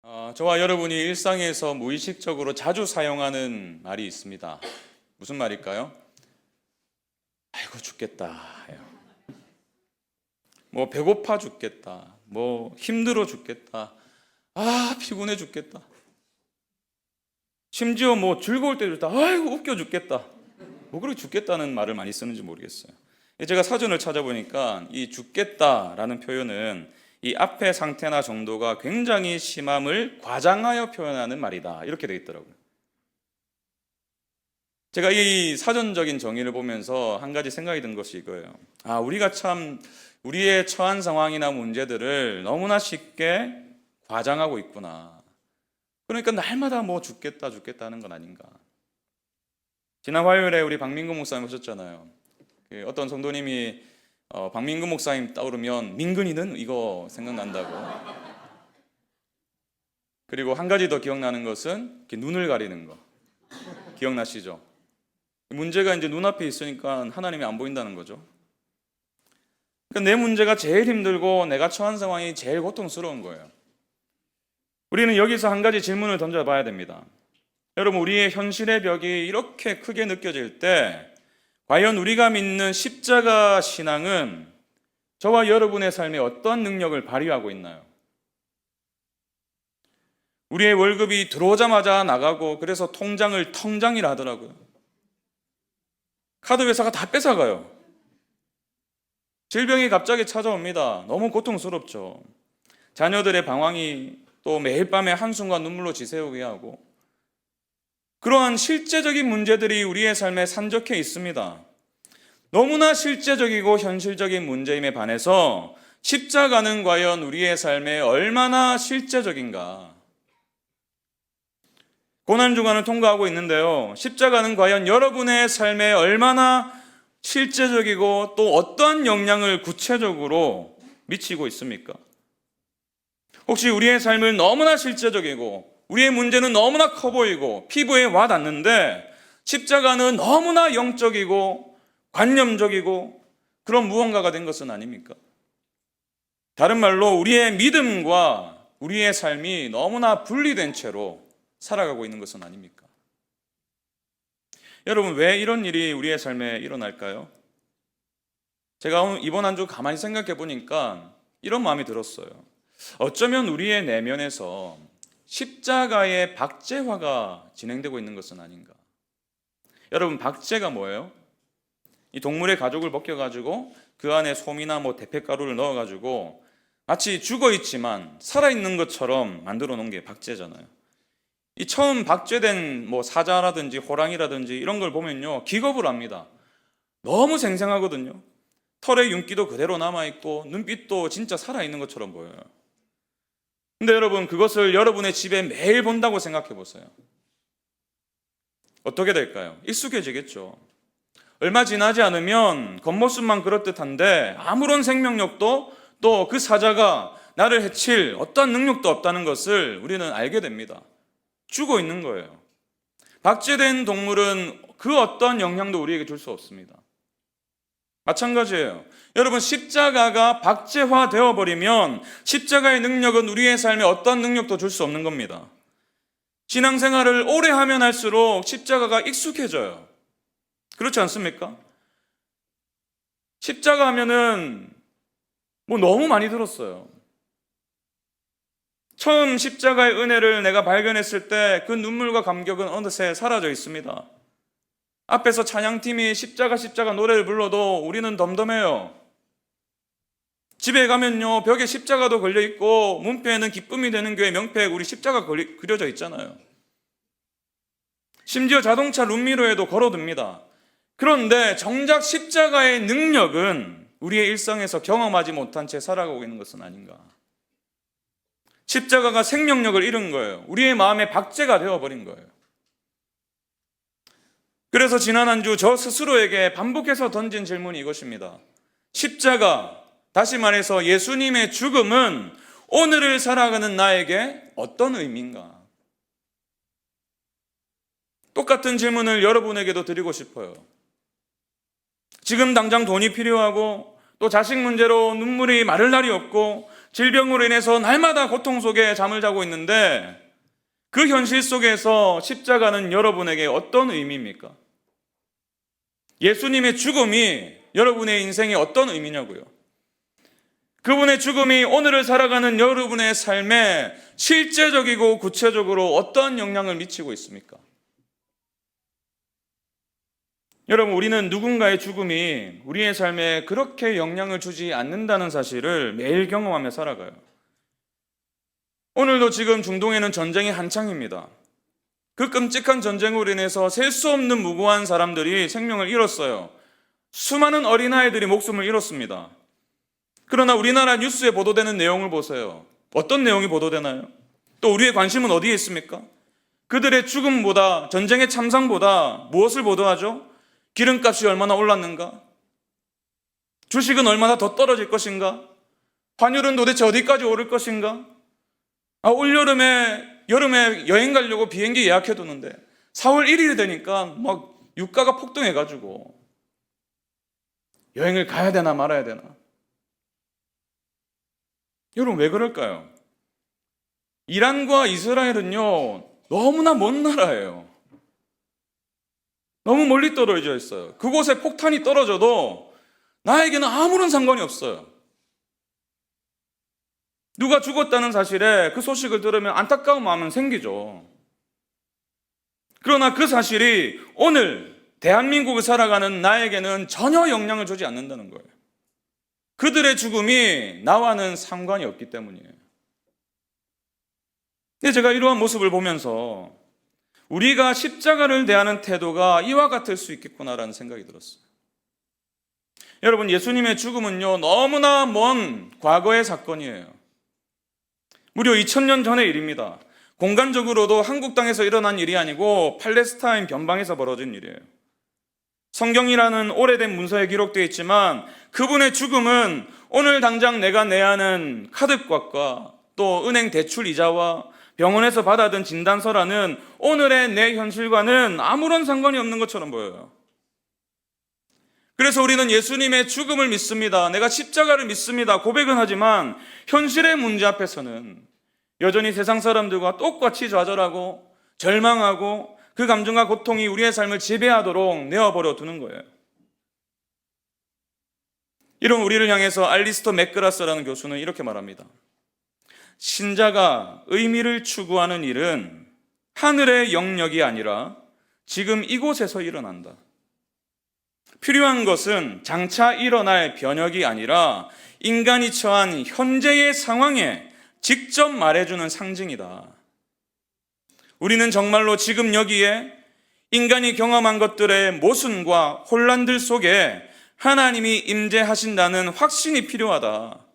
저와 여러분이 일상에서 무의식적으로 자주 사용하는 말이 있습니다. 무슨 말일까요? 아이고 죽겠다. 뭐 배고파 죽겠다. 뭐 힘들어 죽겠다. 피곤해 죽겠다. 심지어 뭐 즐거울 때도 있다. 아이고 웃겨 죽겠다. 뭐 그렇게 죽겠다는 말을 많이 쓰는지 모르겠어요. 제가 사전을 찾아보니까 이 죽겠다라는 표현은 이 앞의 상태나 정도가 굉장히 심함을 과장하여 표현하는 말이다, 이렇게 되어 있더라고요. 제가 이 사전적인 정의를 보면서 한 가지 생각이 든 것이 이거예요. 우리가 참 우리의 처한 상황이나 문제들을 너무나 쉽게 과장하고 있구나. 그러니까 날마다 뭐 죽겠다 하는 건 아닌가. 지난 화요일에 우리 박민구 목사님 오셨잖아요. 어떤 성도님이 박민구 목사님 떠오르면 민근이는 이거 생각난다고. 그리고 한 가지 더 기억나는 것은 이렇게 눈을 가리는 거. 기억나시죠? 문제가 이제 눈앞에 있으니까 하나님이 안 보인다는 거죠. 그러니까 내 문제가 제일 힘들고 내가 처한 상황이 제일 고통스러운 거예요. 우리는 여기서 한 가지 질문을 던져봐야 됩니다. 여러분, 우리의 현실의 벽이 이렇게 크게 느껴질 때 과연 우리가 믿는 십자가 신앙은 저와 여러분의 삶에 어떤 능력을 발휘하고 있나요? 우리의 월급이 들어오자마자 나가고 그래서 통장을 텅장이라 하더라고요. 카드 회사가 다 뺏어가요. 질병이 갑자기 찾아옵니다. 너무 고통스럽죠. 자녀들의 방황이 또 매일 밤에 한숨과 눈물로 지새우게 하고, 그러한 실제적인 문제들이 우리의 삶에 산적해 있습니다. 너무나 실제적이고 현실적인 문제임에 반해서 십자가는 과연 우리의 삶에 얼마나 실제적인가? 고난주간을 통과하고 있는데요, 십자가는 과연 여러분의 삶에 얼마나 실제적이고 또 어떠한 영향을 구체적으로 미치고 있습니까? 혹시 우리의 삶을 너무나 실제적이고 우리의 문제는 너무나 커 보이고 피부에 와 닿는데 십자가는 너무나 영적이고 관념적이고 그런 무언가가 된 것은 아닙니까? 다른 말로 우리의 믿음과 우리의 삶이 너무나 분리된 채로 살아가고 있는 것은 아닙니까? 여러분, 왜 이런 일이 우리의 삶에 일어날까요? 제가 이번 한 주 가만히 생각해 보니까 이런 마음이 들었어요. 어쩌면 우리의 내면에서 십자가의 박제화가 진행되고 있는 것은 아닌가. 여러분, 박제가 뭐예요? 이 동물의 가죽을 벗겨가지고 그 안에 솜이나 뭐 대패가루를 넣어가지고 마치 죽어있지만 살아있는 것처럼 만들어 놓은 게 박제잖아요. 이 처음 박제된 뭐 사자라든지 호랑이라든지 이런 걸 보면요, 기겁을 합니다. 너무 생생하거든요. 털의 윤기도 그대로 남아있고 눈빛도 진짜 살아있는 것처럼 보여요. 근데 여러분, 그것을 여러분의 집에 매일 본다고 생각해 보세요. 어떻게 될까요? 익숙해지겠죠. 얼마 지나지 않으면 겉모습만 그럴듯한데 아무런 생명력도 또 그 사자가 나를 해칠 어떤 능력도 없다는 것을 우리는 알게 됩니다. 죽어 있는 거예요. 박제된 동물은 그 어떤 영향도 우리에게 줄 수 없습니다. 마찬가지예요. 여러분, 십자가가 박제화되어 버리면 십자가의 능력은 우리의 삶에 어떤 능력도 줄 수 없는 겁니다. 신앙생활을 오래 하면 할수록 십자가가 익숙해져요. 그렇지 않습니까? 십자가 하면은 뭐 너무 많이 들었어요. 처음 십자가의 은혜를 내가 발견했을 때 그 눈물과 감격은 어느새 사라져 있습니다. 앞에서 찬양팀이 십자가 노래를 불러도 우리는 덤덤해요. 집에 가면요, 벽에 십자가도 걸려 있고 문패에는 기쁨이 되는 교회 명패에 우리 십자가 그려져 있잖아요. 심지어 자동차 룸미러에도 걸어둡니다. 그런데 정작 십자가의 능력은 우리의 일상에서 경험하지 못한 채 살아가고 있는 것은 아닌가. 십자가가 생명력을 잃은 거예요. 우리의 마음에 박제가 되어버린 거예요. 그래서 지난 한 주 저 스스로에게 반복해서 던진 질문이 이것입니다. 십자가, 다시 말해서 예수님의 죽음은 오늘을 살아가는 나에게 어떤 의미인가? 똑같은 질문을 여러분에게도 드리고 싶어요. 지금 당장 돈이 필요하고 또 자식 문제로 눈물이 마를 날이 없고 질병으로 인해서 날마다 고통 속에 잠을 자고 있는데 그 현실 속에서 십자가는 여러분에게 어떤 의미입니까? 예수님의 죽음이 여러분의 인생에 어떤 의미냐고요? 그분의 죽음이 오늘을 살아가는 여러분의 삶에 실제적이고 구체적으로 어떤 영향을 미치고 있습니까? 여러분, 우리는 누군가의 죽음이 우리의 삶에 그렇게 영향을 주지 않는다는 사실을 매일 경험하며 살아가요. 오늘도 지금 중동에는 전쟁이 한창입니다. 그 끔찍한 전쟁으로 인해서 셀 수 없는 무고한 사람들이 생명을 잃었어요. 수많은 어린아이들이 목숨을 잃었습니다. 그러나 우리나라 뉴스에 보도되는 내용을 보세요. 어떤 내용이 보도되나요? 또 우리의 관심은 어디에 있습니까? 그들의 죽음보다, 전쟁의 참상보다 무엇을 보도하죠? 기름값이 얼마나 올랐는가? 주식은 얼마나 더 떨어질 것인가? 환율은 도대체 어디까지 오를 것인가? 여름에 여행 가려고 비행기 예약해 두는데 4월 1일이 되니까 막 유가가 폭등해가지고 여행을 가야 되나 말아야 되나? 여러분, 왜 그럴까요? 이란과 이스라엘은요, 너무나 먼 나라예요. 너무 멀리 떨어져 있어요. 그곳에 폭탄이 떨어져도 나에게는 아무런 상관이 없어요. 누가 죽었다는 사실에 그 소식을 들으면 안타까운 마음은 생기죠. 그러나 그 사실이 오늘 대한민국을 살아가는 나에게는 전혀 영향을 주지 않는다는 거예요. 그들의 죽음이 나와는 상관이 없기 때문이에요. 근데 제가 이러한 모습을 보면서 우리가 십자가를 대하는 태도가 이와 같을 수 있겠구나라는 생각이 들었어요. 여러분, 예수님의 죽음은요, 너무나 먼 과거의 사건이에요. 무려 2000년 전의 일입니다. 공간적으로도 한국 땅에서 일어난 일이 아니고 팔레스타인 변방에서 벌어진 일이에요. 성경이라는 오래된 문서에 기록되어 있지만 그분의 죽음은 오늘 당장 내가 내야 하는 카드값과 또 은행 대출 이자와 병원에서 받아든 진단서라는 오늘의 내 현실과는 아무런 상관이 없는 것처럼 보여요. 그래서 우리는 예수님의 죽음을 믿습니다. 내가 십자가를 믿습니다. 고백은 하지만 현실의 문제 앞에서는 여전히 세상 사람들과 똑같이 좌절하고 절망하고 그 감정과 고통이 우리의 삶을 지배하도록 내어버려 두는 거예요. 이런 우리를 향해서 알리스터 맥그라스라는 교수는 이렇게 말합니다. 신자가 의미를 추구하는 일은 하늘의 영역이 아니라 지금 이곳에서 일어난다. 필요한 것은 장차 일어날 변혁이 아니라 인간이 처한 현재의 상황에 직접 말해주는 상징이다. 우리는 정말로 지금 여기에 인간이 경험한 것들의 모순과 혼란들 속에 하나님이 임재하신다는 확신이 필요하다.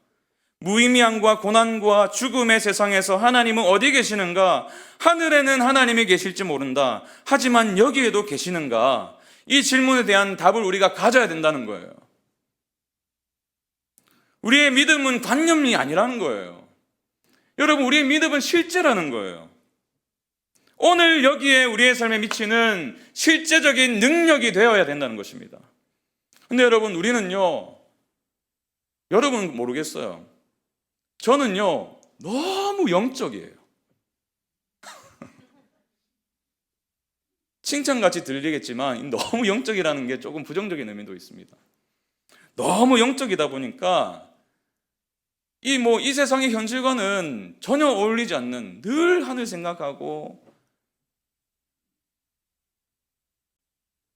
무의미함과 고난과 죽음의 세상에서 하나님은 어디 계시는가? 하늘에는 하나님이 계실지 모른다. 하지만 여기에도 계시는가? 이 질문에 대한 답을 우리가 가져야 된다는 거예요. 우리의 믿음은 관념이 아니라는 거예요. 여러분, 우리의 믿음은 실제라는 거예요. 오늘 여기에 우리의 삶에 미치는 실제적인 능력이 되어야 된다는 것입니다. 근데 여러분, 우리는요, 여러분 모르겠어요. 저는요, 너무 영적이에요. 칭찬같이 들리겠지만 너무 영적이라는 게 조금 부정적인 의미도 있습니다. 너무 영적이다 보니까 이 세상의 현실과는 전혀 어울리지 않는, 늘 하늘 생각하고,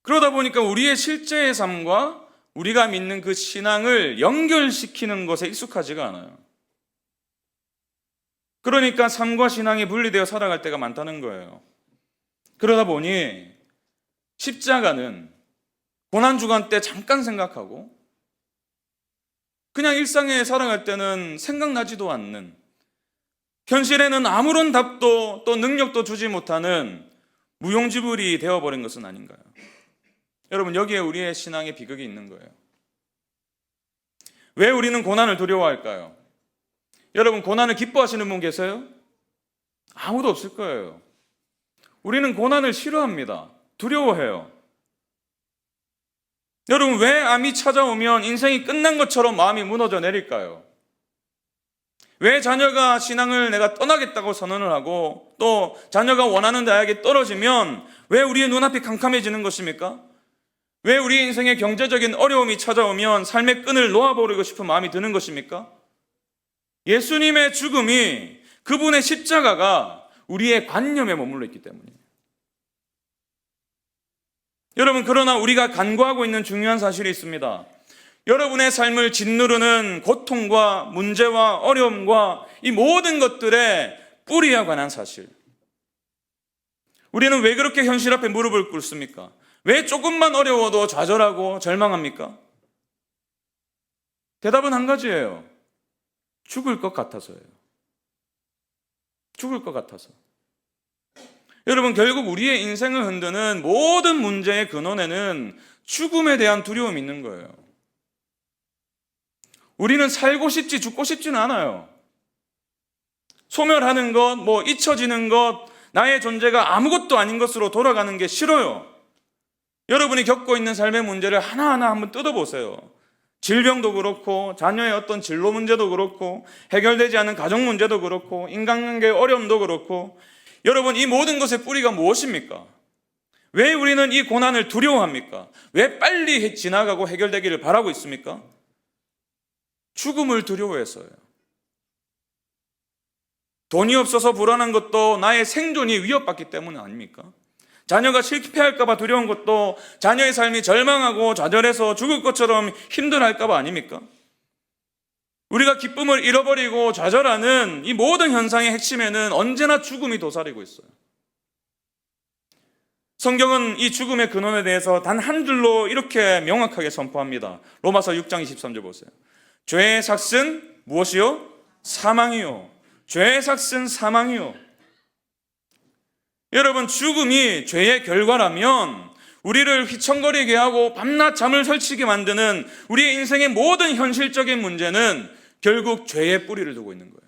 그러다 보니까 우리의 실제의 삶과 우리가 믿는 그 신앙을 연결시키는 것에 익숙하지가 않아요. 그러니까 삶과 신앙이 분리되어 살아갈 때가 많다는 거예요. 그러다 보니 십자가는 고난주간 때 잠깐 생각하고 그냥 일상에 살아갈 때는 생각나지도 않는, 현실에는 아무런 답도 또 능력도 주지 못하는 무용지물이 되어버린 것은 아닌가요? 여러분, 여기에 우리의 신앙의 비극이 있는 거예요. 왜 우리는 고난을 두려워할까요? 여러분, 고난을 기뻐하시는 분 계세요? 아무도 없을 거예요. 우리는 고난을 싫어합니다. 두려워해요. 여러분, 왜 암이 찾아오면 인생이 끝난 것처럼 마음이 무너져 내릴까요? 왜 자녀가 신앙을 내가 떠나겠다고 선언을 하고 또 자녀가 원하는 대학에 떨어지면 왜 우리의 눈앞이 캄캄해지는 것입니까? 왜 우리 인생에 경제적인 어려움이 찾아오면 삶의 끈을 놓아버리고 싶은 마음이 드는 것입니까? 예수님의 죽음이, 그분의 십자가가 우리의 관념에 머물러 있기 때문이에요. 여러분, 그러나 우리가 간과하고 있는 중요한 사실이 있습니다. 여러분의 삶을 짓누르는 고통과 문제와 어려움과 이 모든 것들의 뿌리에 관한 사실. 우리는 왜 그렇게 현실 앞에 무릎을 꿇습니까? 왜 조금만 어려워도 좌절하고 절망합니까? 대답은 한 가지예요. 죽을 것 같아서예요. 죽을 것 같아서. 여러분, 결국 우리의 인생을 흔드는 모든 문제의 근원에는 죽음에 대한 두려움이 있는 거예요. 우리는 살고 싶지 죽고 싶지는 않아요. 소멸하는 것, 잊혀지는 것, 나의 존재가 아무것도 아닌 것으로 돌아가는 게 싫어요. 여러분이 겪고 있는 삶의 문제를 하나하나 한번 뜯어보세요. 질병도 그렇고, 자녀의 어떤 진로 문제도 그렇고, 해결되지 않은 가정 문제도 그렇고, 인간관계의 어려움도 그렇고, 여러분, 이 모든 것의 뿌리가 무엇입니까? 왜 우리는 이 고난을 두려워합니까? 왜 빨리 지나가고 해결되기를 바라고 있습니까? 죽음을 두려워해서요. 돈이 없어서 불안한 것도 나의 생존이 위협받기 때문 아닙니까? 자녀가 실패할까 봐 두려운 것도 자녀의 삶이 절망하고 좌절해서 죽을 것처럼 힘들어할까 봐 아닙니까? 우리가 기쁨을 잃어버리고 좌절하는 이 모든 현상의 핵심에는 언제나 죽음이 도사리고 있어요. 성경은 이 죽음의 근원에 대해서 단 한 줄로 이렇게 명확하게 선포합니다. 로마서 6장 23절 보세요. 죄의 삭은 무엇이요? 사망이요. 죄의 삭은 사망이요. 여러분, 죽음이 죄의 결과라면 우리를 휘청거리게 하고 밤낮 잠을 설치게 만드는 우리의 인생의 모든 현실적인 문제는 결국 죄의 뿌리를 두고 있는 거예요.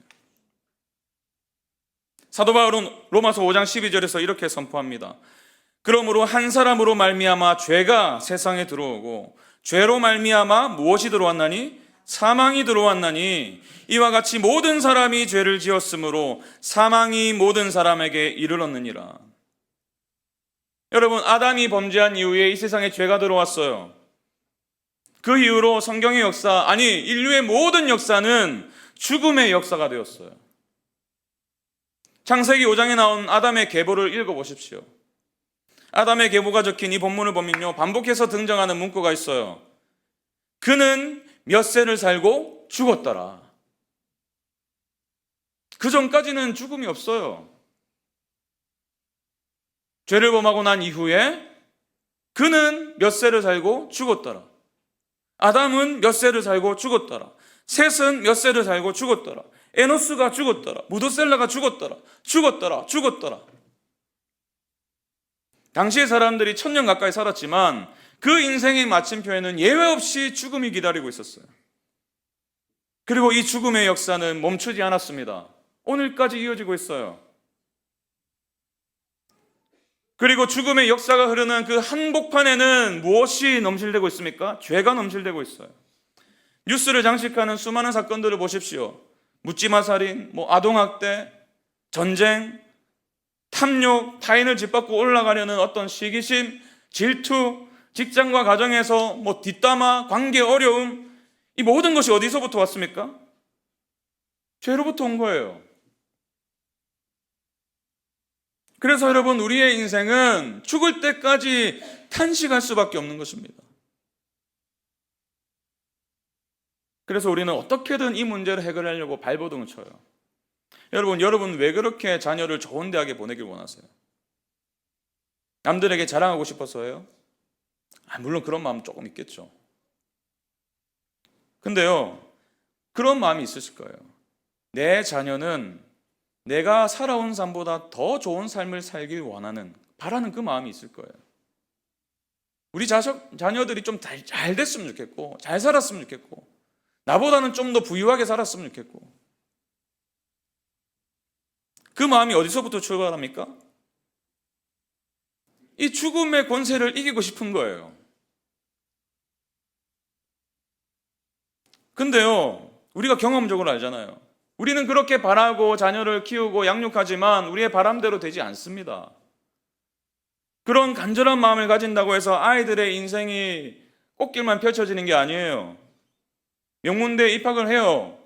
사도 바울은 로마서 5장 12절에서 이렇게 선포합니다. 그러므로 한 사람으로 말미암아 죄가 세상에 들어오고 죄로 말미암아 무엇이 들어왔나니? 사망이 들어왔나니 이와 같이 모든 사람이 죄를 지었으므로 사망이 모든 사람에게 이르렀느니라. 여러분, 아담이 범죄한 이후에 이 세상에 죄가 들어왔어요. 그 이후로 성경의 역사, 아니 인류의 모든 역사는 죽음의 역사가 되었어요. 창세기 5장에 나온 아담의 계보를 읽어보십시오. 아담의 계보가 적힌 이 본문을 보면요, 반복해서 등장하는 문구가 있어요. 그는 몇 세를 살고 죽었더라. 그 전까지는 죽음이 없어요. 죄를 범하고 난 이후에 그는 몇 세를 살고 죽었더라. 아담은 몇 세를 살고 죽었더라. 셋은 몇 세를 살고 죽었더라. 에노스가 죽었더라. 무드셀라가 죽었더라. 죽었더라. 당시의 사람들이 1000년 가까이 살았지만 그 인생의 마침표에는 예외 없이 죽음이 기다리고 있었어요. 그리고 이 죽음의 역사는 멈추지 않았습니다. 오늘까지 이어지고 있어요. 그리고 죽음의 역사가 흐르는 그 한복판에는 무엇이 넘실대고 있습니까? 죄가 넘실대고 있어요. 뉴스를 장식하는 수많은 사건들을 보십시오. 묻지마 살인, 아동학대, 전쟁, 탐욕, 타인을 짓밟고 올라가려는 어떤 시기심, 질투, 직장과 가정에서 뒷담화, 관계 어려움, 이 모든 것이 어디서부터 왔습니까? 죄로부터 온 거예요. 그래서 여러분, 우리의 인생은 죽을 때까지 탄식할 수밖에 없는 것입니다. 그래서 우리는 어떻게든 이 문제를 해결하려고 발버둥을 쳐요. 여러분 왜 그렇게 자녀를 좋은 대학에 보내길 원하세요? 남들에게 자랑하고 싶어서예요? 물론 그런 마음 조금 있겠죠. 근데요, 그런 마음이 있으실 거예요. 내 자녀는 내가 살아온 삶보다 더 좋은 삶을 살길 바라는 그 마음이 있을 거예요. 우리 자녀들이 좀 잘 됐으면 좋겠고, 잘 살았으면 좋겠고, 나보다는 좀 더 부유하게 살았으면 좋겠고. 그 마음이 어디서부터 출발합니까? 이 죽음의 권세를 이기고 싶은 거예요. 근데요, 우리가 경험적으로 알잖아요. 우리는 그렇게 바라고 자녀를 키우고 양육하지만 우리의 바람대로 되지 않습니다. 그런 간절한 마음을 가진다고 해서 아이들의 인생이 꽃길만 펼쳐지는 게 아니에요. 명문대에 입학을 해요.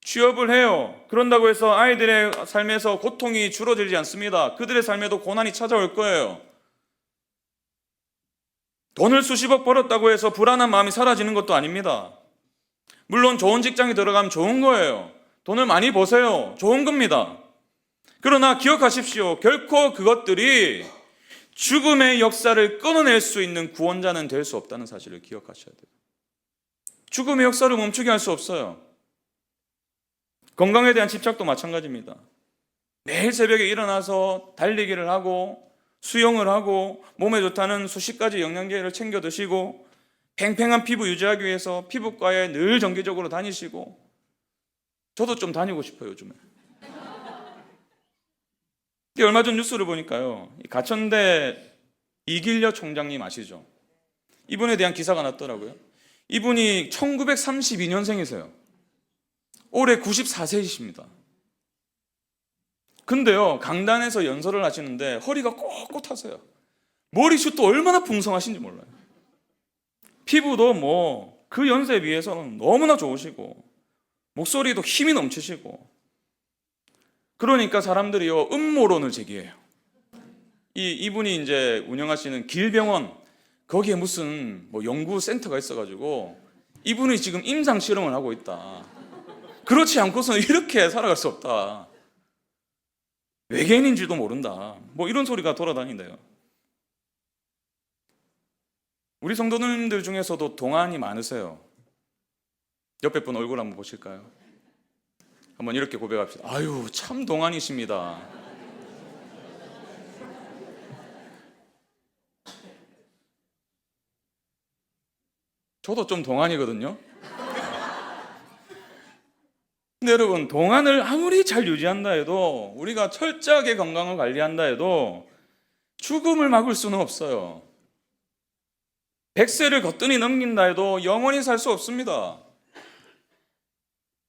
취업을 해요. 그런다고 해서 아이들의 삶에서 고통이 줄어들지 않습니다. 그들의 삶에도 고난이 찾아올 거예요. 돈을 수십억 벌었다고 해서 불안한 마음이 사라지는 것도 아닙니다. 물론 좋은 직장에 들어가면 좋은 거예요. 돈을 많이 버세요. 좋은 겁니다. 그러나 기억하십시오. 결코 그것들이 죽음의 역사를 끊어낼 수 있는 구원자는 될 수 없다는 사실을 기억하셔야 돼요. 죽음의 역사를 멈추게 할 수 없어요. 건강에 대한 집착도 마찬가지입니다. 매일 새벽에 일어나서 달리기를 하고 수영을 하고 몸에 좋다는 수십 가지 영양제를 챙겨 드시고 팽팽한 피부 유지하기 위해서 피부과에 늘 정기적으로 다니시고, 저도 좀 다니고 싶어요 요즘에. 얼마 전 뉴스를 보니까요, 가천대 이길려 총장님 아시죠? 이분에 대한 기사가 났더라고요. 이분이 1932년생이세요. 올해 94세이십니다. 근데요, 강단에서 연설을 하시는데 허리가 꼿꼿하세요. 머리숱도 얼마나 풍성하신지 몰라요. 피부도 뭐 그 연세에 비해서는 너무나 좋으시고 목소리도 힘이 넘치시고, 그러니까 사람들이요 음모론을 제기해요. 이분이 이제 운영하시는 길병원, 거기에 무슨 뭐 연구센터가 있어가지고 이분이 지금 임상 실험을 하고 있다. 그렇지 않고서는 이렇게 살아갈 수 없다. 외계인인지도 모른다. 뭐 이런 소리가 돌아다닌대요. 우리 성도님들 중에서도 동안이 많으세요. 옆에 분 얼굴 한번 보실까요? 한번 이렇게 고백합시다. 아유, 참 동안이십니다. 저도 좀 동안이거든요. 근데 여러분, 동안을 아무리 잘 유지한다 해도, 우리가 철저하게 건강을 관리한다 해도 죽음을 막을 수는 없어요. 100세를 거뜬히 넘긴다 해도 영원히 살 수 없습니다.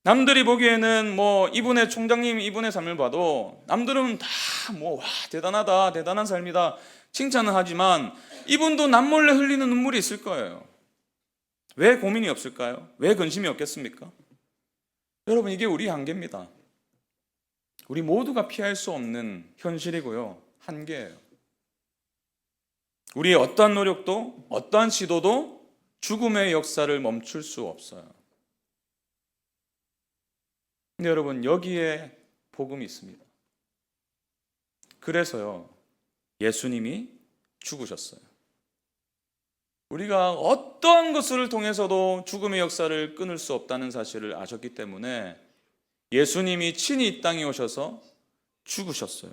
남들이 보기에는 뭐 이분의 총장님 이분의 삶을 봐도 남들은 다 뭐 와 대단하다, 대단한 삶이다 칭찬은 하지만 이분도 남몰래 흘리는 눈물이 있을 거예요. 왜 고민이 없을까요? 왜 근심이 없겠습니까? 여러분, 이게 우리 한계입니다. 우리 모두가 피할 수 없는 현실이고요, 한계예요. 우리의 어떠한 노력도 어떠한 시도도 죽음의 역사를 멈출 수 없어요. 근데 여러분, 여기에 복음이 있습니다. 그래서요, 예수님이 죽으셨어요. 우리가 어떠한 것을 통해서도 죽음의 역사를 끊을 수 없다는 사실을 아셨기 때문에 예수님이 친히 이 땅에 오셔서 죽으셨어요.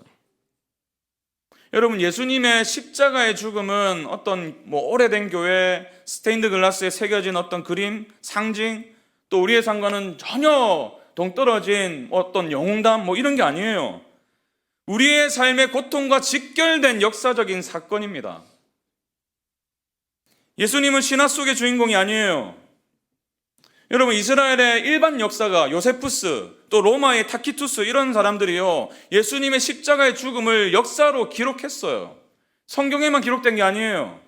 여러분, 예수님의 십자가의 죽음은 어떤 오래된 교회 스테인드 글라스에 새겨진 어떤 그림, 상징, 또 우리의 삶과는 전혀 동떨어진 어떤 영웅담 이런 게 아니에요. 우리의 삶의 고통과 직결된 역사적인 사건입니다. 예수님은 신화 속의 주인공이 아니에요. 여러분, 이스라엘의 일반 역사가 요세푸스, 또 로마의 타키투스 이런 사람들이요, 예수님의 십자가의 죽음을 역사로 기록했어요. 성경에만 기록된 게 아니에요.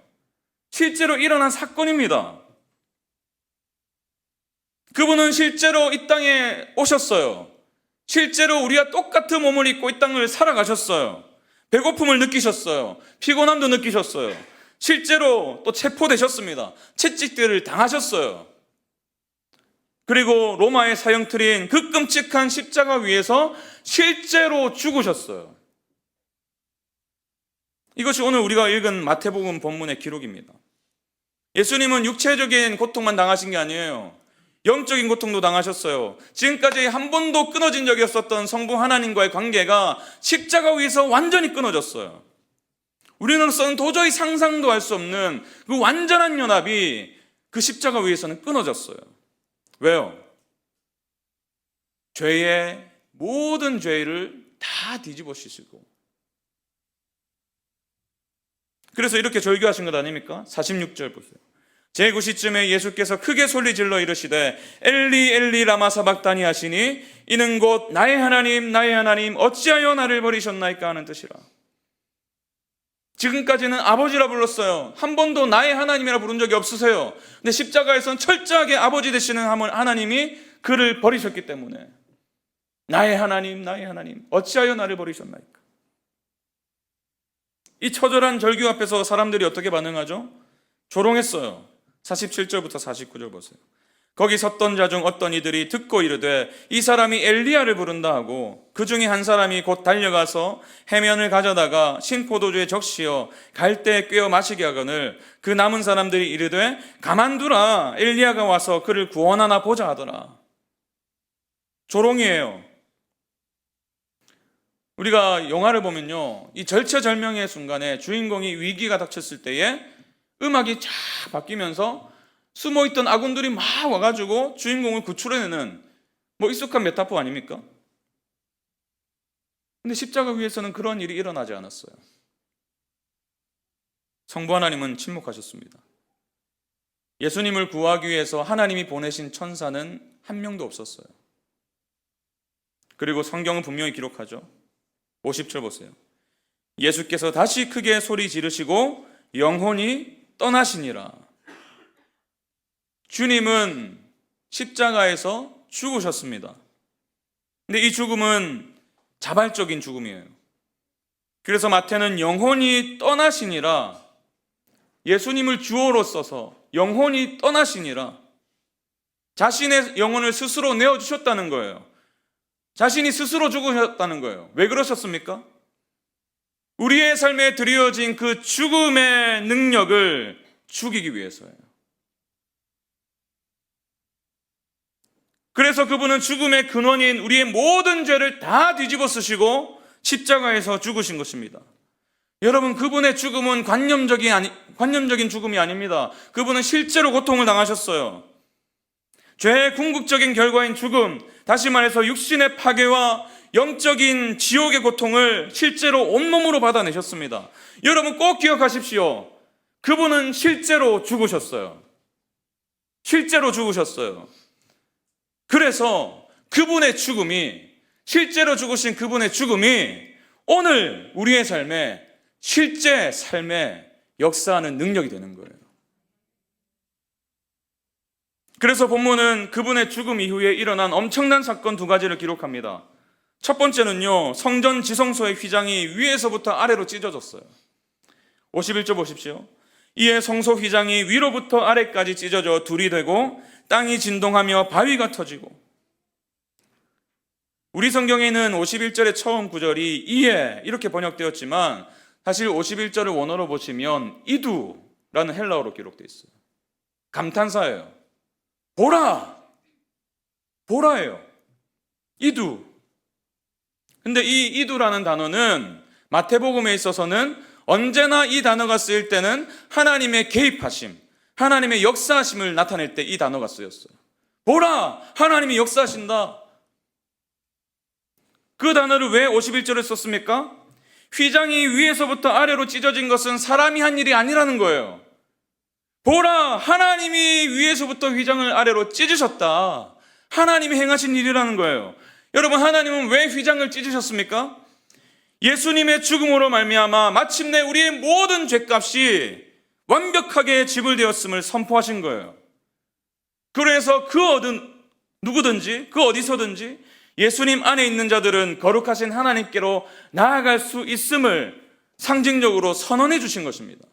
실제로 일어난 사건입니다. 그분은 실제로 이 땅에 오셨어요. 실제로 우리와 똑같은 몸을 입고 이 땅을 살아가셨어요. 배고픔을 느끼셨어요. 피곤함도 느끼셨어요. 실제로 또 체포되셨습니다. 채찍들을 당하셨어요. 그리고 로마의 사형틀인 그 끔찍한 십자가 위에서 실제로 죽으셨어요. 이것이 오늘 우리가 읽은 마태복음 본문의 기록입니다. 예수님은 육체적인 고통만 당하신 게 아니에요. 영적인 고통도 당하셨어요. 지금까지 한 번도 끊어진 적이 없었던 성부 하나님과의 관계가 십자가 위에서 완전히 끊어졌어요. 우리로서는 도저히 상상도 할 수 없는 그 완전한 연합이 그 십자가 위에서는 끊어졌어요. 왜요? 죄의 모든 죄를 다 뒤집어쓰시고, 그래서 이렇게 절규하신 것 아닙니까? 46절 보세요. 제9시쯤에 예수께서 크게 소리질러 이르시되 엘리 엘리 라마 사박다니 하시니 이는 곧 나의 하나님 어찌하여 나를 버리셨나이까 하는 뜻이라. 지금까지는 아버지라 불렀어요. 한 번도 나의 하나님이라 부른 적이 없으세요. 근데 십자가에서는 철저하게 아버지 되시는 하나님이 그를 버리셨기 때문에 나의 하나님 어찌하여 나를 버리셨나이까. 이 처절한 절규 앞에서 사람들이 어떻게 반응하죠? 조롱했어요. 47절부터 49절 보세요. 거기 섰던 자 중 어떤 이들이 듣고 이르되 이 사람이 엘리야를 부른다 하고 그 중에 한 사람이 곧 달려가서 해면을 가져다가 신포도주에 적시어 갈대에 꿰어 마시게 하거늘 그 남은 사람들이 이르되 가만두라 엘리야가 와서 그를 구원하나 보자 하더라. 조롱이에요. 우리가 영화를 보면요, 이 절체절명의 순간에 주인공이 위기가 닥쳤을 때에 음악이 쫙 바뀌면서 숨어있던 아군들이 막 와가지고 주인공을 구출해내는 익숙한 메타포 아닙니까? 근데 십자가 위에서는 그런 일이 일어나지 않았어요. 성부 하나님은 침묵하셨습니다. 예수님을 구하기 위해서 하나님이 보내신 천사는 한 명도 없었어요. 그리고 성경은 분명히 기록하죠. 50절 보세요. 예수께서 다시 크게 소리 지르시고 영혼이 떠나시니라. 주님은 십자가에서 죽으셨습니다. 근데 이 죽음은 자발적인 죽음이에요. 그래서 마태는 영혼이 떠나시니라, 예수님을 주어로 써서 영혼이 떠나시니라, 자신의 영혼을 스스로 내어주셨다는 거예요. 자신이 스스로 죽으셨다는 거예요. 왜 그러셨습니까? 우리의 삶에 드려진 그 죽음의 능력을 죽이기 위해서예요. 그래서 그분은 죽음의 근원인 우리의 모든 죄를 다 뒤집어 쓰시고 십자가에서 죽으신 것입니다. 여러분, 그분의 죽음은 관념적인 죽음이 아닙니다. 그분은 실제로 고통을 당하셨어요. 죄의 궁극적인 결과인 죽음, 다시 말해서 육신의 파괴와 영적인 지옥의 고통을 실제로 온몸으로 받아내셨습니다. 여러분 꼭 기억하십시오. 그분은 실제로 죽으셨어요. 실제로 죽으셨어요. 그래서 그분의 죽음이, 실제로 죽으신 그분의 죽음이 오늘 우리의 삶에, 실제 삶에 역사하는 능력이 되는 거예요. 그래서 본문은 그분의 죽음 이후에 일어난 엄청난 사건 두 가지를 기록합니다. 첫 번째는요, 성전 지성소의 휘장이 위에서부터 아래로 찢어졌어요. 51절 보십시오. 이에 성소 휘장이 위로부터 아래까지 찢어져 둘이 되고 땅이 진동하며 바위가 터지고. 우리 성경에는 51절의 처음 구절이 이에 이렇게 번역되었지만 사실 51절을 원어로 보시면 이두라는 헬라어로 기록되어 있어요. 감탄사예요. 보라! 보라예요. 이두. 근데 이 이두라는 단어는 마태복음에 있어서는 언제나 이 단어가 쓰일 때는 하나님의 개입하심, 하나님의 역사하심을 나타낼 때 이 단어가 쓰였어요. 보라! 하나님이 역사하신다. 그 단어를 왜 51절에 썼습니까? 휘장이 위에서부터 아래로 찢어진 것은 사람이 한 일이 아니라는 거예요. 보라! 하나님이 위에서부터 휘장을 아래로 찢으셨다. 하나님이 행하신 일이라는 거예요. 여러분, 하나님은 왜 휘장을 찢으셨습니까? 예수님의 죽음으로 말미암아 마침내 우리의 모든 죄값이 완벽하게 지불되었음을 선포하신 거예요. 그래서 누구든지 그 어디서든지 예수님 안에 있는 자들은 거룩하신 하나님께로 나아갈 수 있음을 상징적으로 선언해 주신 것입니다.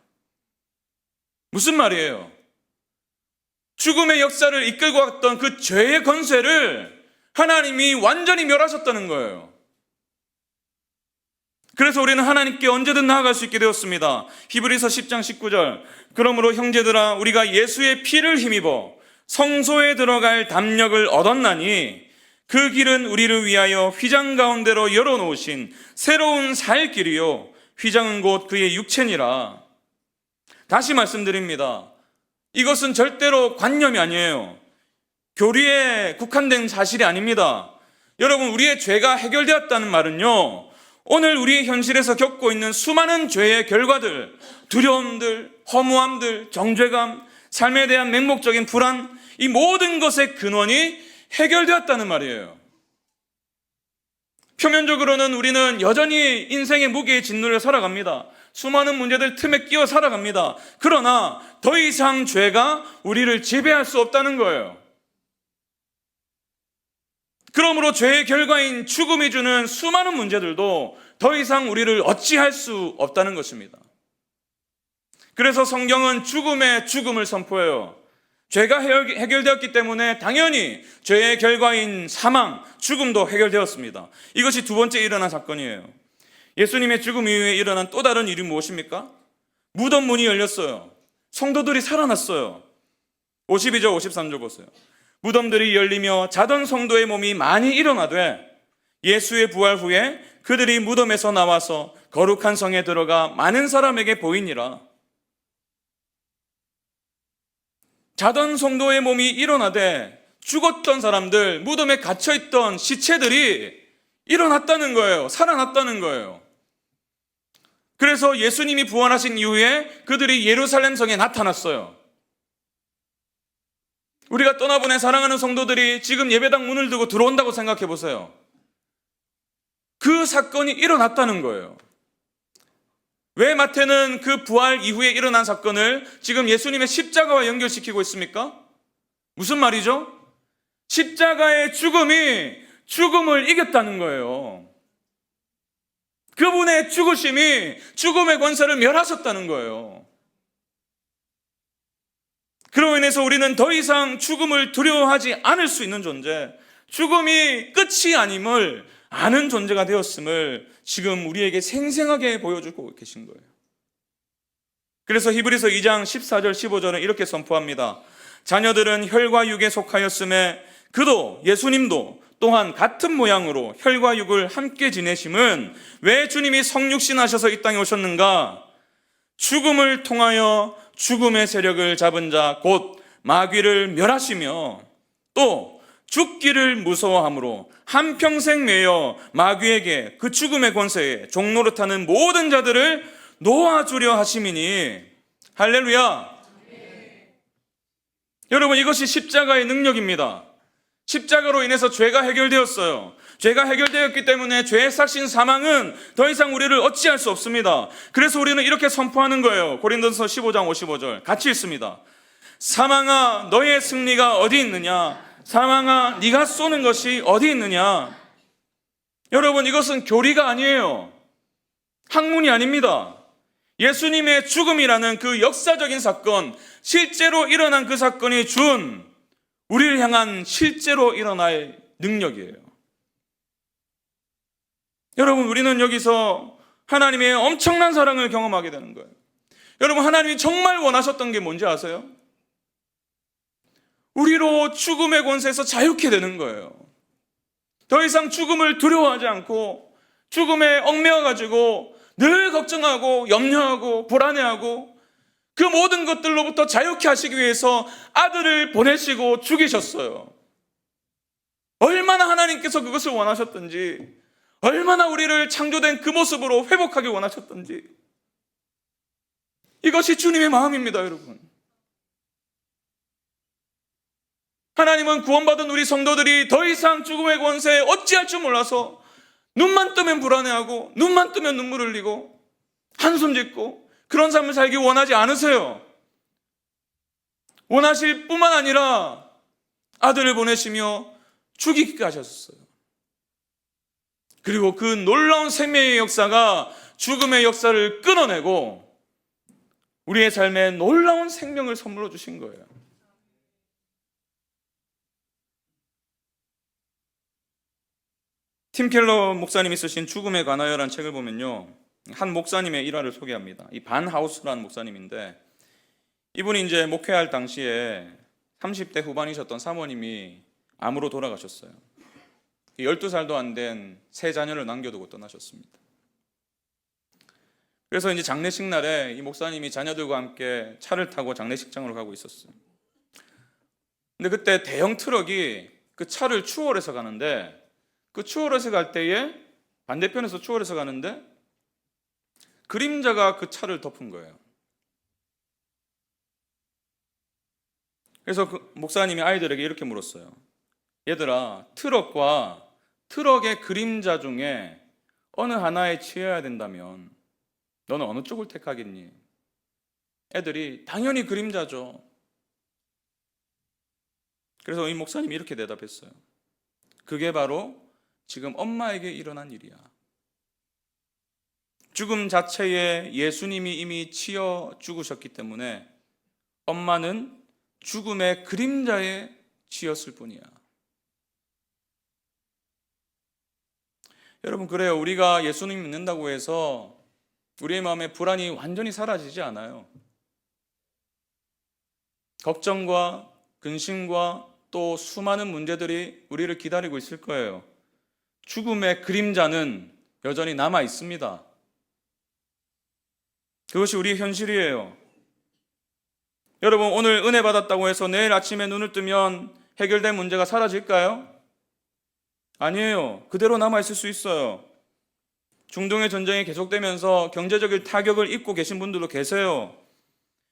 무슨 말이에요? 죽음의 역사를 이끌고 왔던 그 죄의 권세를 하나님이 완전히 멸하셨다는 거예요. 그래서 우리는 하나님께 언제든 나아갈 수 있게 되었습니다. 히브리서 10장 19절. 그러므로 형제들아, 우리가 예수의 피를 힘입어 성소에 들어갈 담력을 얻었나니 그 길은 우리를 위하여 휘장 가운데로 열어놓으신 새로운 살 길이요 휘장은 곧 그의 육체니라. 다시 말씀드립니다. 이것은 절대로 관념이 아니에요. 교리에 국한된 사실이 아닙니다. 여러분, 우리의 죄가 해결되었다는 말은요, 오늘 우리의 현실에서 겪고 있는 수많은 죄의 결과들, 두려움들, 허무함들, 정죄감, 삶에 대한 맹목적인 불안, 이 모든 것의 근원이 해결되었다는 말이에요. 표면적으로는 우리는 여전히 인생의 무게에 짓눌려 살아갑니다. 수많은 문제들 틈에 끼어 살아갑니다. 그러나 더 이상 죄가 우리를 지배할 수 없다는 거예요. 그러므로 죄의 결과인 죽음이 주는 수많은 문제들도 더 이상 우리를 어찌할 수 없다는 것입니다. 그래서 성경은 죽음의 죽음을 선포해요. 죄가 해결되었기 때문에 당연히 죄의 결과인 사망, 죽음도 해결되었습니다. 이것이 두 번째 일어난 사건이에요. 예수님의 죽음 이후에 일어난 또 다른 일이 무엇입니까? 무덤 문이 열렸어요. 성도들이 살아났어요. 52절, 53절 보세요. 무덤들이 열리며 자던 성도의 몸이 많이 일어나되 예수의 부활 후에 그들이 무덤에서 나와서 거룩한 성에 들어가 많은 사람에게 보이니라. 자던 성도의 몸이 일어나되 죽었던 사람들, 무덤에 갇혀있던 시체들이 일어났다는 거예요. 살아났다는 거예요. 그래서 예수님이 부활하신 이후에 그들이 예루살렘 성에 나타났어요. 우리가 떠나보낸 사랑하는 성도들이 지금 예배당 문을 두고 들어온다고 생각해 보세요. 그 사건이 일어났다는 거예요. 왜 마태는 그 부활 이후에 일어난 사건을 지금 예수님의 십자가와 연결시키고 있습니까? 무슨 말이죠? 십자가의 죽음이 죽음을 이겼다는 거예요. 그분의 죽으심이 죽음의 권세를 멸하셨다는 거예요. 그로 인해서 우리는 더 이상 죽음을 두려워하지 않을 수 있는 존재, 죽음이 끝이 아님을 아는 존재가 되었음을 지금 우리에게 생생하게 보여주고 계신 거예요. 그래서 히브리서 2장 14절 15절은 이렇게 선포합니다. 자녀들은 혈과 육에 속하였음에 그도 예수님도 또한 같은 모양으로 혈과 육을 함께 지내심은 왜 주님이 성육신하셔서 이 땅에 오셨는가? 죽음을 통하여 죽음의 세력을 잡은 자 곧 마귀를 멸하시며 또 죽기를 무서워함으로 한평생 매여 마귀에게 그 죽음의 권세에 종노릇하는 모든 자들을 놓아주려 하심이니. 할렐루야. 여러분, 이것이 십자가의 능력입니다. 십자가로 인해서 죄가 해결되었어요. 죄가 해결되었기 때문에 죄의 삭신 사망은 더 이상 우리를 어찌할 수 없습니다. 그래서 우리는 이렇게 선포하는 거예요. 고린도서 15장 55절 같이 읽습니다. 사망아 너의 승리가 어디 있느냐? 사망아 네가 쏘는 것이 어디 있느냐? 여러분, 이것은 교리가 아니에요. 학문이 아닙니다. 예수님의 죽음이라는 그 역사적인 사건, 실제로 일어난 그 사건이 준 우리를 향한 실제로 일어날 능력이에요. 여러분, 우리는 여기서 하나님의 엄청난 사랑을 경험하게 되는 거예요. 여러분, 하나님이 정말 원하셨던 게 뭔지 아세요? 우리로 죽음의 권세에서 자유케 되는 거예요. 더 이상 죽음을 두려워하지 않고 죽음에 얽매여가지고 늘 걱정하고 염려하고 불안해하고 그 모든 것들로부터 자유케 하시기 위해서 아들을 보내시고 죽이셨어요. 얼마나 하나님께서 그것을 원하셨던지, 얼마나 우리를 창조된 그 모습으로 회복하기 원하셨던지, 이것이 주님의 마음입니다, 여러분. 하나님은 구원받은 우리 성도들이 더 이상 죽음의 권세에 어찌할 줄 몰라서 눈만 뜨면 불안해하고 눈만 뜨면 눈물 흘리고 한숨 짓고 그런 삶을 살기 원하지 않으세요. 원하실 뿐만 아니라 아들을 보내시며 죽이기까지 하셨어요. 그리고 그 놀라운 생명의 역사가 죽음의 역사를 끊어내고 우리의 삶에 놀라운 생명을 선물로 주신 거예요. 팀 켈러 목사님이 쓰신 죽음에 관하여라는 책을 보면요, 한 목사님의 일화를 소개합니다. 이 반 하우스라는 목사님인데, 이분이 이제 목회할 당시에 30대 후반이셨던 사모님이 암으로 돌아가셨어요. 12살도 안 된 세 자녀를 남겨두고 떠나셨습니다. 그래서 이제 장례식 날에 이 목사님이 자녀들과 함께 차를 타고 장례식장으로 가고 있었어요. 근데 그때 대형 트럭이 그 차를 추월해서 가는데, 그 추월해서 갈 때에 반대편에서 추월해서 가는데 그림자가 그 차를 덮은 거예요. 그래서 그 목사님이 아이들에게 이렇게 물었어요. 얘들아, 트럭과 트럭의 그림자 중에 어느 하나에 치여야 된다면 너는 어느 쪽을 택하겠니? 애들이 당연히 그림자죠. 그래서 이 목사님이 이렇게 대답했어요. 그게 바로 지금 엄마에게 일어난 일이야. 죽음 자체에 예수님이 이미 치여 죽으셨기 때문에 엄마는 죽음의 그림자에 치였을 뿐이야. 여러분, 그래요. 우리가 예수님 믿는다고 해서 우리의 마음에 불안이 완전히 사라지지 않아요. 걱정과 근심과 또 수많은 문제들이 우리를 기다리고 있을 거예요. 죽음의 그림자는 여전히 남아 있습니다. 그것이 우리의 현실이에요. 여러분, 오늘 은혜 받았다고 해서 내일 아침에 눈을 뜨면 해결된 문제가 사라질까요? 아니에요. 그대로 남아있을 수 있어요. 중동의 전쟁이 계속되면서 경제적인 타격을 입고 계신 분들도 계세요.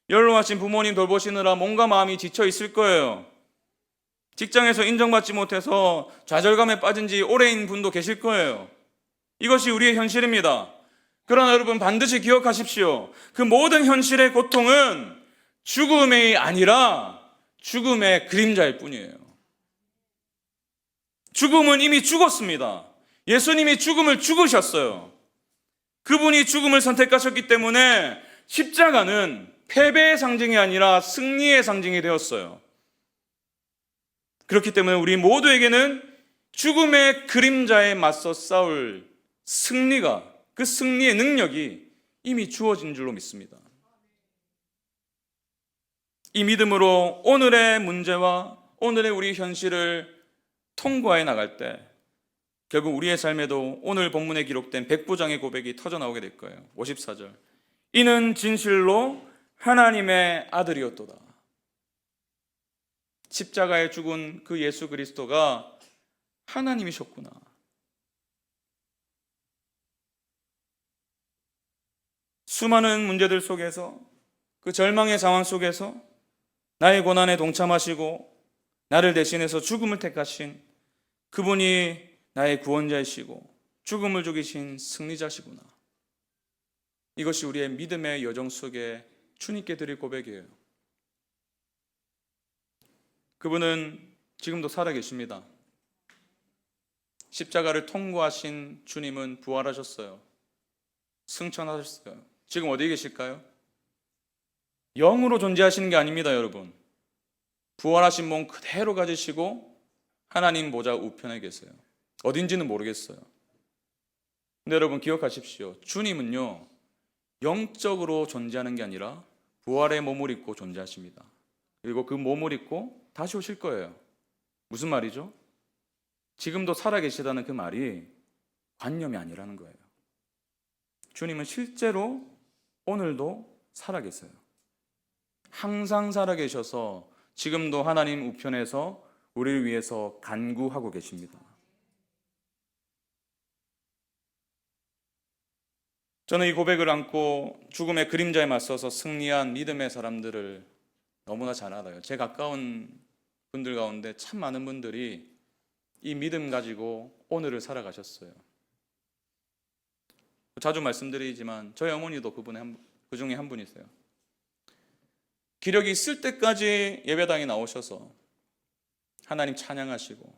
연로하신 부모님 돌보시느라 몸과 마음이 지쳐 있을 거예요. 직장에서 인정받지 못해서 좌절감에 빠진 지 오래인 분도 계실 거예요. 이것이 우리의 현실입니다. 그러나 여러분, 반드시 기억하십시오. 그 모든 현실의 고통은 죽음이 아니라 죽음의 그림자일 뿐이에요. 죽음은 이미 죽었습니다. 예수님이 죽음을 죽으셨어요. 그분이 죽음을 선택하셨기 때문에 십자가는 패배의 상징이 아니라 승리의 상징이 되었어요. 그렇기 때문에 우리 모두에게는 죽음의 그림자에 맞서 싸울 승리가, 그 승리의 능력이 이미 주어진 줄로 믿습니다. 이 믿음으로 오늘의 문제와 오늘의 우리 현실을 통과해 나갈 때 결국 우리의 삶에도 오늘 본문에 기록된 백부장의 고백이 터져나오게 될 거예요. 54절. 이는 진실로 하나님의 아들이었도다. 십자가에 죽은 그 예수 그리스도가 하나님이셨구나. 수많은 문제들 속에서, 그 절망의 상황 속에서 나의 고난에 동참하시고 나를 대신해서 죽음을 택하신 그분이 나의 구원자이시고 죽음을 죽이신 승리자시구나. 이것이 우리의 믿음의 여정 속에 주님께 드릴 고백이에요. 그분은 지금도 살아계십니다. 십자가를 통과하신 주님은 부활하셨어요. 승천하셨어요. 지금 어디에 계실까요? 영으로 존재하시는 게 아닙니다, 여러분. 부활하신 몸 그대로 가지시고 하나님 보좌 우편에 계세요. 어딘지는 모르겠어요. 근데 여러분 기억하십시오. 주님은요, 영적으로 존재하는 게 아니라 부활의 몸을 입고 존재하십니다. 그리고 그 몸을 입고 다시 오실 거예요. 무슨 말이죠? 지금도 살아계시다는 그 말이 관념이 아니라는 거예요. 주님은 실제로 오늘도 살아계세요. 항상 살아계셔서 지금도 하나님 우편에서 우리를 위해서 간구하고 계십니다. 저는 이 고백을 안고 죽음의 그림자에 맞서서 승리한 믿음의 사람들을 너무나 잘 알아요. 제 가까운 분들 가운데 참 많은 분들이 이 믿음 가지고 오늘을 살아가셨어요. 자주 말씀드리지만 저희 어머니도 그 중에 한 분이세요. 기력이 있을 때까지 예배당에 나오셔서 하나님 찬양하시고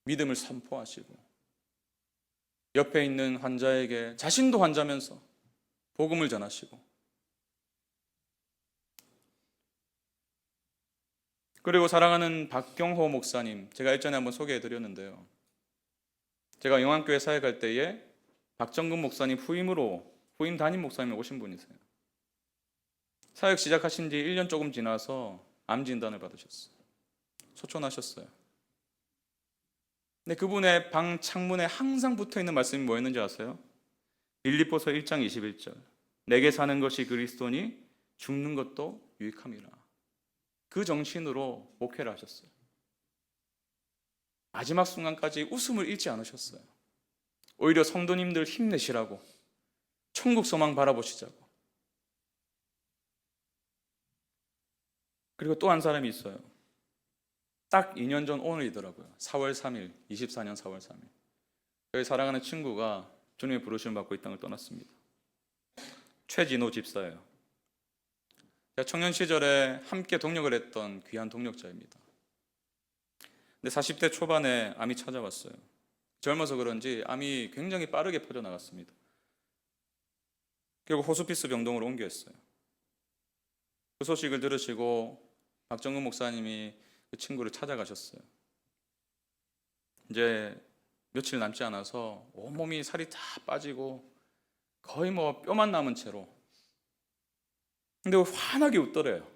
믿음을 선포하시고 옆에 있는 환자에게 자신도 환자면서 복음을 전하시고, 그리고 사랑하는 박경호 목사님, 제가 일전에 한번 소개해 드렸는데요. 제가 영안교회 사역할 때에 박정근 목사님 후임 담임 목사님이 오신 분이세요. 사역 시작하신 지 1년 조금 지나서 암 진단을 받으셨어요. 소천하셨어요. 근데 그분의 방 창문에 항상 붙어있는 말씀이 뭐였는지 아세요? 빌립보서 1장 21절. 내게 사는 것이 그리스도니 죽는 것도 유익함이라. 그 정신으로 목회를 하셨어요. 마지막 순간까지 웃음을 잃지 않으셨어요. 오히려 성도님들 힘내시라고, 천국 소망 바라보시자고. 그리고 또 한 사람이 있어요. 딱 2년 전 오늘이더라고요. 4월 3일, 24년 4월 3일. 저희 사랑하는 친구가 주님의 부르심을 받고 이 땅을 떠났습니다. 최진호 집사예요. 제가 청년 시절에 함께 동력을 했던 귀한 동력자입니다. 근데 40대 초반에 암이 찾아왔어요. 젊어서 그런지 암이 굉장히 빠르게 퍼져나갔습니다. 결국 호스피스 병동으로 옮겼어요. 그 소식을 들으시고 박정근 목사님이 그 친구를 찾아가셨어요. 이제 며칠 남지 않아서 온몸이 살이 다 빠지고 거의 뭐 뼈만 남은 채로, 근데 환하게 웃더래요.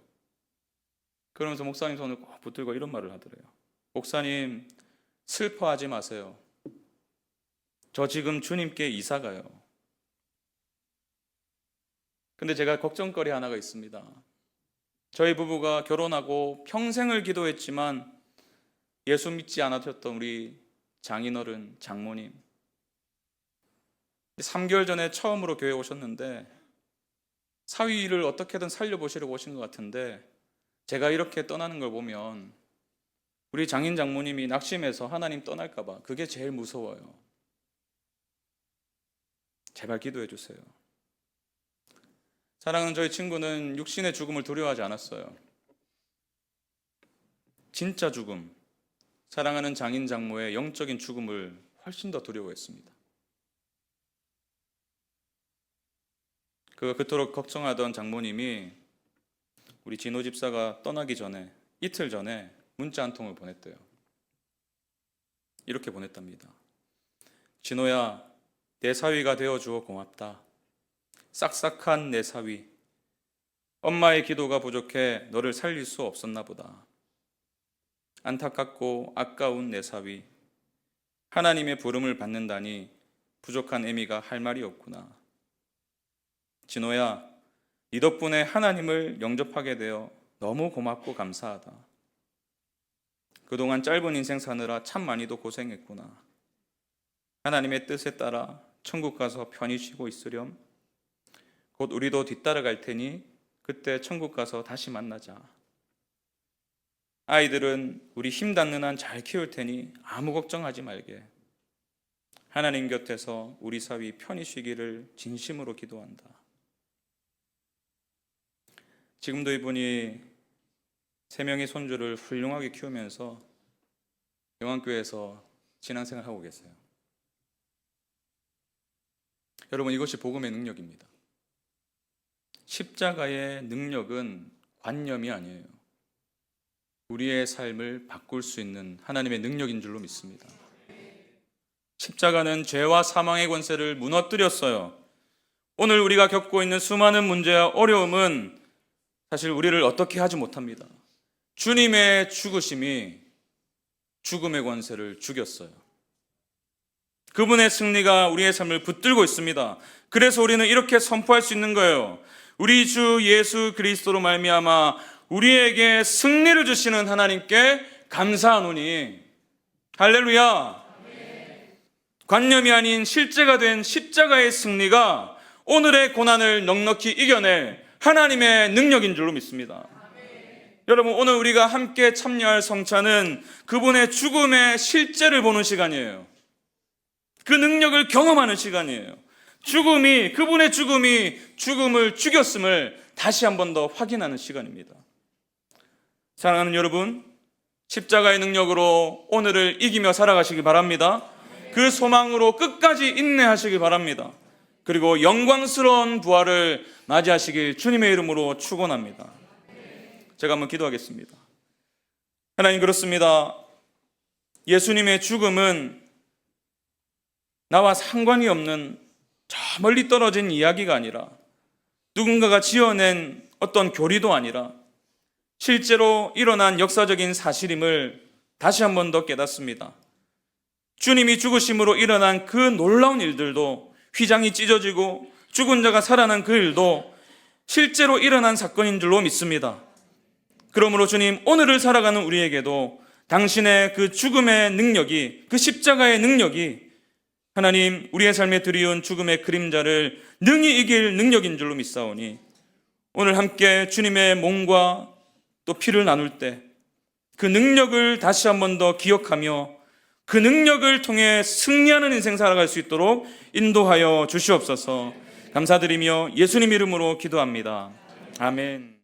그러면서 목사님 손을 꼭 붙들고 이런 말을 하더래요. 목사님, 슬퍼하지 마세요. 저 지금 주님께 이사 가요. 근데 제가 걱정거리 하나가 있습니다. 저희 부부가 결혼하고 평생을 기도했지만 예수 믿지 않으셨던 우리 장인어른, 장모님, 3개월 전에 처음으로 교회에 오셨는데 사위를 어떻게든 살려보시려고 오신 것 같은데, 제가 이렇게 떠나는 걸 보면 우리 장인 장모님이 낙심해서 하나님 떠날까 봐 그게 제일 무서워요. 제발 기도해 주세요. 사랑하는 저희 친구는 육신의 죽음을 두려워하지 않았어요. 진짜 죽음, 사랑하는 장인 장모의 영적인 죽음을 훨씬 더 두려워했습니다. 그가 그토록 걱정하던 장모님이 우리 진호 집사가 떠나기 전에 이틀 전에 문자 한 통을 보냈대요. 이렇게 보냈답니다. 진호야, 내 사위가 되어주어 고맙다. 싹싹한 내 사위, 엄마의 기도가 부족해 너를 살릴 수 없었나 보다. 안타깝고 아까운 내 사위, 하나님의 부름을 받는다니 부족한 애미가 할 말이 없구나. 진호야, 네 덕분에 하나님을 영접하게 되어 너무 고맙고 감사하다. 그동안 짧은 인생 사느라 참 많이도 고생했구나. 하나님의 뜻에 따라 천국 가서 편히 쉬고 있으렴. 곧 우리도 뒤따라갈 테니 그때 천국 가서 다시 만나자. 아이들은 우리 힘 닿는 한 잘 키울 테니 아무 걱정하지 말게. 하나님 곁에서 우리 사위 편히 쉬기를 진심으로 기도한다. 지금도 이분이 3명의 손주를 훌륭하게 키우면서 영안교회에서 신앙생활하고 계세요. 여러분, 이것이 복음의 능력입니다. 십자가의 능력은 관념이 아니에요. 우리의 삶을 바꿀 수 있는 하나님의 능력인 줄로 믿습니다. 십자가는 죄와 사망의 권세를 무너뜨렸어요. 오늘 우리가 겪고 있는 수많은 문제와 어려움은 사실 우리를 어떻게 하지 못합니다. 주님의 죽으심이 죽음의 권세를 죽였어요. 그분의 승리가 우리의 삶을 붙들고 있습니다. 그래서 우리는 이렇게 선포할 수 있는 거예요. 우리 주 예수 그리스도로 말미암아 우리에게 승리를 주시는 하나님께 감사하노니. 할렐루야. 관념이 아닌 실제가 된 십자가의 승리가 오늘의 고난을 넉넉히 이겨낼 하나님의 능력인 줄로 믿습니다. 여러분, 오늘 우리가 함께 참여할 성찬은 그분의 죽음의 실제를 보는 시간이에요. 그 능력을 경험하는 시간이에요. 그분의 죽음이 죽음을 죽였음을 다시 한 번 더 확인하는 시간입니다. 사랑하는 여러분, 십자가의 능력으로 오늘을 이기며 살아가시기 바랍니다. 그 소망으로 끝까지 인내하시기 바랍니다. 그리고 영광스러운 부활을 맞이하시길 주님의 이름으로 축원합니다. 제가 한번 기도하겠습니다. 하나님, 그렇습니다. 예수님의 죽음은 나와 상관이 없는 저 멀리 떨어진 이야기가 아니라, 누군가가 지어낸 어떤 교리도 아니라 실제로 일어난 역사적인 사실임을 다시 한 번 더 깨닫습니다. 주님이 죽으심으로 일어난 그 놀라운 일들도, 휘장이 찢어지고 죽은 자가 살아난 그 일도 실제로 일어난 사건인 줄로 믿습니다. 그러므로 주님, 오늘을 살아가는 우리에게도 당신의 그 죽음의 능력이, 그 십자가의 능력이 하나님, 우리의 삶에 드리운 죽음의 그림자를 능히 이길 능력인 줄로 믿사오니, 오늘 함께 주님의 몸과 또 피를 나눌 때 그 능력을 다시 한 번 더 기억하며 그 능력을 통해 승리하는 인생 살아갈 수 있도록 인도하여 주시옵소서. 감사드리며 예수님 이름으로 기도합니다. 아멘.